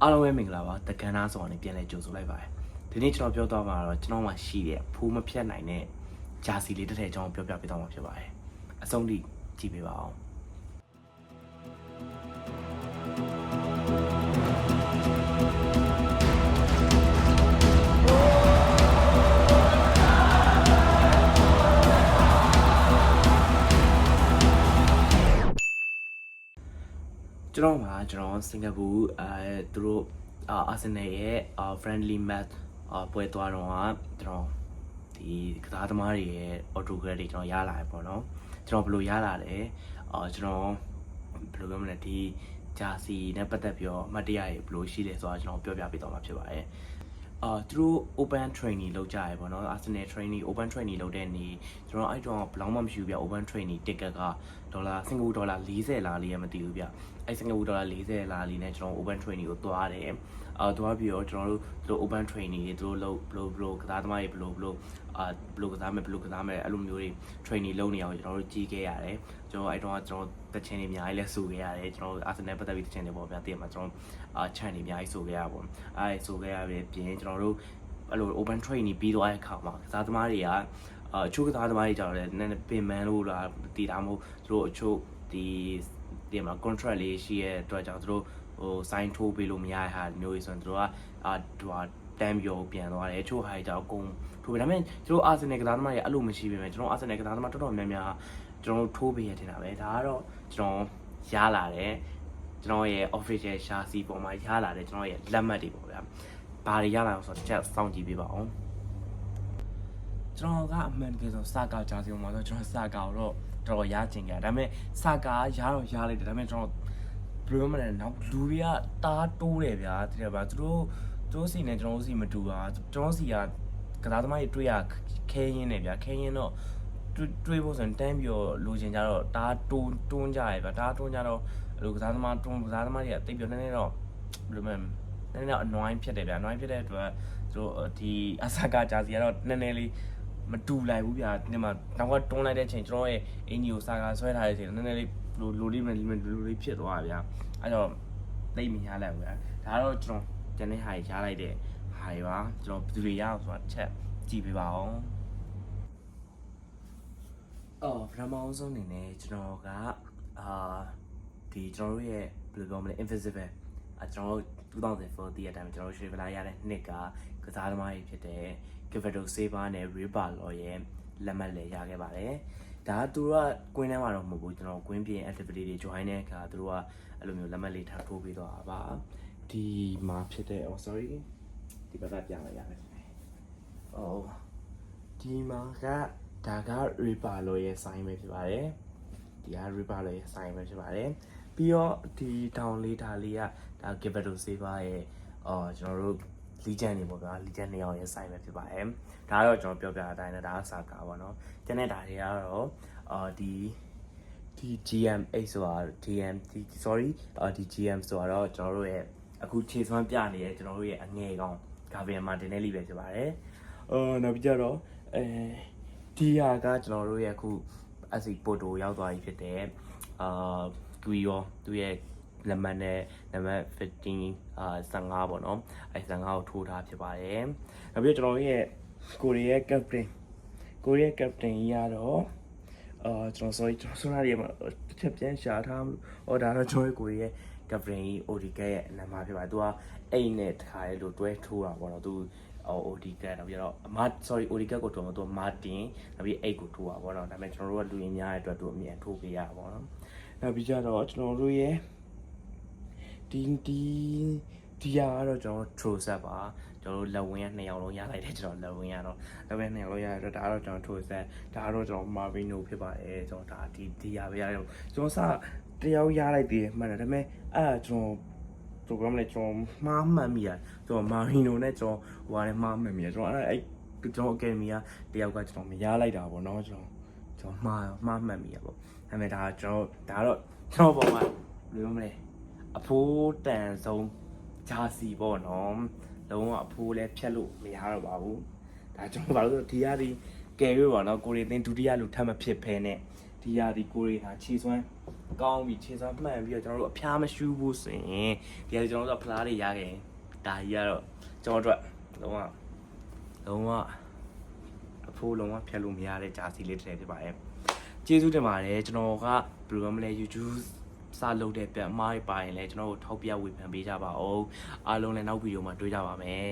အားလုံးပဲမင်္ဂလာပါတက္ကနာဆောင်နေပြန်လဲကြိုဆိုလိုက်ပါတယ်ဒီနေ့ကျွန်တော်ပြောသွားမှာတော့ကျွန်တော်မှရှိတဲ့ဖိုးမဖြတ်နိုင်တဲ့ဂျာစီလေးတစ်ထည်ကျွန်တော်ပြောပြပေးသွားမှာဖြစ်ပါတယ်အဆုံးထိကြည့်ပေးပါအောင်ကျွန်တော်စင်ကာပူသူတို့အာဆင်နယ်ရဲ့ friendly match ပွဲသွားတော့ကျွန်တော်ဒီကစားသမားတွေရဲ့ autograph တွေကျွန်တော်ရလာတယ်ပေါ့နော်ကျွန်တော်ဘယ်လိုရလာလဲကျွန်တော်ဘယ်လိုပြောမလဲဒီဂျာစီနဲ့ပတ်သက်ပြီးတော့အမှတ်တရတွေဘယ်လိုရှိလဲဆိုတာကျွန်တော်ပြောပြပေးသွားမှာဖြစ်ပါတယ်သူတို့ open training လုပ်ကြရပေါ့နော် Arsenal training open training လုပ်တဲ့နေ့ကျွန်တော်အဲ့တော့ဘလောင်းမမရှိဘူးဗျ open training ticket ကစင်ကာပူဒေါ်လာ40လားလေးရမသိဘူးဗျအဲ့စင်ကာပူဒေါ်လာ40လားလေးနဲ့ကျွန်တော် open training ကိုသွားတယ်သွားပြီးတော့ကျွန်တော်တို့ open training တွေသူတို့ဘလို့ကစားသမားတွေဘလို့ကစားမယ်အဲ့လိုမျိုးတွေ training လုပ်နေအောင်ကျွန်တော်တို့ကြီးခဲ့ရတယ်ကျွန်တော်အဲ့တော့ကျွန်တော်တချင်တွေအများကြီးလဲစုခဲ့ရတယ်ကျွန်တော် Arsenal ပတ်သက်ပြီးတချင်တွေပေါ့ဗျာတည်မှာကျွန်တော်ချန်တွေအများကြီးစုခဲ့ရပါပေါ့အဲ့စုခဲ့ရပြီးပြင်ကျွန်တော်တို့အဲ့လို open training ပြီးသွားတဲ့အခါမှာကစားသမားတွေကအချို့ကစားသမားတွေကြောင့်လည်းနည်းနည်းပင်မန်းလို့လားတည်တာမဟုတ်သူတို့အချို့ဒီမှာ contract လေးရှိရဲ့အတွက်ကြောင့်သူတို့sign ထိုးပေးလို့မရတဲ့ဟာမျိုးတွေဆိုရင်သူတို့ကတမ်းပြောပြန်သွားတယ်အချို့ဟာကြောင့်အကုန်ထိုးပေးဒါပေမဲ့ကျွန်တော် Arsenal ကစားသမားတွေအဲ့လိုမရှိပေမဲ့ကျွန်တော် Arsenal ကစားသမားတော်တော်များများကျွန်တော်ထိုးပေးရတင်တာပဲဒါကတော့ကျွန်တော်ရလာတယ်ကျွန်တော်ရဲ့ official chassis ပေါ်မှာရလာတယ်ကျွန်တော်ရဲ့လက်မှတ်တွေပေါ့ဗျာဘာတွေရလာအောင်ဆိုတော့ချက်စောင့်ကြည့်ပေးပါအောင်ကျွန်တော်ကအမှန်တကယ်ဆိုစာကာဂျာစီပေါ်မှာဆိုကျွန်တော်စာကာကိုတော့တော်ရချင်ကြဒါပေမဲ့စာကာရတော့ရလိုက်တယ်ဒါပေမဲ့ကျွန်တော်ဘယ်လိုမှမလဲနောက်လူတွေကတားတိုးတယ်ဗျာတကယ်ပါသူတို့စီနဲ့ကျွန်တော်စီမတူပါကျွန်တော်စီကကစားသမားတွေတွေ့ရခဲရင်းနေဗျာခဲရင်းတော့တွေးဖို့ဆိုရင်တန်းပြီးတော့လိုချင်ကြတော့တားတွန်းကြရဗျာတားတွန်းကြတော့အဲ့လိုကစားသမားတွေကတိတ်ပြီးနည်းနည်းတော့ဘယ်လိုမှနည်းနည်းတော့အနွိုင်းဖြစ်တယ်ဗျာအနွိုင်းဖြစ်တဲ့အတွက်သူတို့ဒီအဆာကာဂျာစီကတော့နည်းနည်းလေးမတူလိုက်ဘူးဗျာဒီမှာနောက်ကတွန်းလိုက်တဲ့ချိန်ကျွန်တော်ရဲ့အင်ဂျီကိုစာကာဆွဲထားတဲ့ချိန်နည်းနည်းလေးလိုလေးဖြစ်သွားဗျာအဲ့တော့သိမရလိုက်ဘူးဗျာဒါတော့ကျွန်တော်ကျန်တဲ့ဟာရလိုက်တဲ့ဟာတွေပါကျွန်တော်ဘယ်သူတွေရအောင်ဆိုတာချက်ကြည့်ပေးပါအောင်ပထမဆုံးအနေနဲ့ကျွန်တော်ကဒီကျွန်တော်တို့ရဲ့ဘယ်လိုပြောမလဲ invisible ကျွန်တော်တို့2004တည်းအတိုင်းကျွန်တော်တို့ရွှေဗလာရတဲ့နှစ်ကကစားသမားတွေဖြစ်တဲ့ Givedo Saber နဲ့ River Law ရဲ့လက်မှတ်လည်းရခဲ့ပါတယ်ဒါကသူတို့ကကွင်းထဲမှာတော့မဟုတ်ဘူးကျွန်တော်ကွင်းပြင် activity တွေ join တဲ့အခါသူတို့ကအဲ့လိုမျိုးလက်မှတ်လေးထားထိုးပေးသွားတာပါဒီမှာဖြစ်တဲ့ sorry ဒီဘက်ကပြန်လာရတယ်ဒီမှာကဒါက River Law ရဲ့ sign ပဲဖြစ်ပါတယ်ဒီက River Law ရဲ့ sign ပဲဖြစ်ပါတယ်ပြီးတော့ဒီတောင်လေးဒါလေးကဒါ Givedo Saber ရဲ့ကျွန်တော်တို့legend တွေပေါ့ဗျာ legend 2ယောက်ရဲ့ sign ပဲဖြစ်ပါတယ်ဒါကတော့ကျွန်တော်ပြောပြတဲ့အတိုင်းဒါကစာကာပေါ့နော်ကျန်တဲ့ဒါတွေကတော့ဒီ GM8 ဆိုတာ GM ဒီ GM ဆိုတော့ကျွန်တော်တို့ရဲ့အခုခြေစွမ်းပြနေတဲ့ကျွန်တော်တို့ရဲ့အငယ်ကောင် Gabriel Martinelli ပဲဖြစ်ပါတယ်နောက်ပြီးတော့ဒီဟာကကျွန်တော်တို့ရဲ့အခုပိုတိုရောက်သွားပြီဖြစ်တဲ့သူရောသူရဲ့လက်မှတ်နဲ့နံပါတ်15 15ပေါ့နော်အဲ15ကိုထိုးထားဖြစ်ပါတယ်နောက်ပြီးကျွန်တော်ရဲ့ကိုရီးယား captain ကြီးကတော့ကျွန်တော် sorry ကျွန်တော်ဆိုတာတွေမှာတစ်ချက်ပြန်ရှာထားမလို့ဒါတော့ကျွန်တော်ကိုရီးယား captain ကြီး ODK ရဲ့နံပါတ်ဖြစ်ပါတယ်သူကအိတ်နဲ့တခါလေလို့တွဲထိုးတာပေါ့နော်သူODK နောက်ပြီးတော့ODK ကိုထိုးမှာသူက Martin နောက်ပြီး8ကိုထိုးတာပေါ့နော်ဒါပေမဲ့ကျွန်တော်တို့ကလူရင်းများတဲ့အတွက်သူအမြင်ထိုးပေးရပါပေါ့နော်နောက်ပြီးတော့ကျွန်တော်တို့ရဲ့ဒီရကတော့ကျွန်တော် Trossard ပါကျွန်တော်လက်ဝင်းက2ယောက်လုံးရလိုက်တယ်ကျွန်တော်လက်ဝင်းကတော့လက်ဝင်း2ယောက်လုံးရတဲ့ဒါကတော့ကျွန်တော် Trossard ဒါကတော့ကျွန်တော် Marvino ဖြစ်ပါတယ်ကျွန်တော်ဒါဒီရပဲရတယ်ကျွန်တော်စတယောက်ရလိုက်သေးတယ်မှန်တယ်ဒါပေမဲ့အဲ့ကျွန်တော်ဘယ်လိုလဲကျွန်တော်မှားမှန်မိရကျွန်တော် Marvino နဲ့ကျွန်တော်ဟိုကနေမှားမှန်မိရကျွန်တော်အဲ့ကျွန်တော် Academy ကတယောက်ကကျွန်တော်မရလိုက်တာပေါ့နော်ကျွန်တော်မှားမှန်မိရပေါ့ဒါပေမဲ့ဒါကတော့ကျွန်တော်ပေါ်မှာဘယ်လိုမလဲအဖိုးတန်ဆုံးဂျာစီပေါ့နော်လုံးဝအဖိုးလည်းဖြတ်လို့မရတော့ပါဘူးဒါကျွန်တော်ဘာလို့ဒီကကယ်ရွေးပါတော့ကိုရီသင်းဒုတိယလူထပ်မဖြစ်ဖဲနဲ့ဒီကကိုရီဟာခြေစွမ်း ကောင်းပြီးခြေစွမ်းမှန်ပြီးတော့ကျွန်တော်တို့အဖျားမရှူးဘူးဆိုရင်ဒီကကျွန်တော်တို့ဖလားတွေရခဲ့ဒါကြီးကတော့ကျွန်တော်တို့လုံးဝအဖိုးလုံးဝဖြတ်လို့မရတဲ့ဂျာစီလေးတစ်ထည်ဖြစ်ပါတယ်ကျေးဇူးတင်ပါတယ်ကျွန်တော်ကဘယ်လိုမှမလဲ YouTube စလုပ်တဲ့ပြန်အမားတွေပါရင်လည်းကျွန်တော်တို့ထောက်ပြဝေဖန်ပေးကြပါဦးအားလုံးလည်းနောက်ဗီဒီယိုမှာတွေ့ကြပါမယ်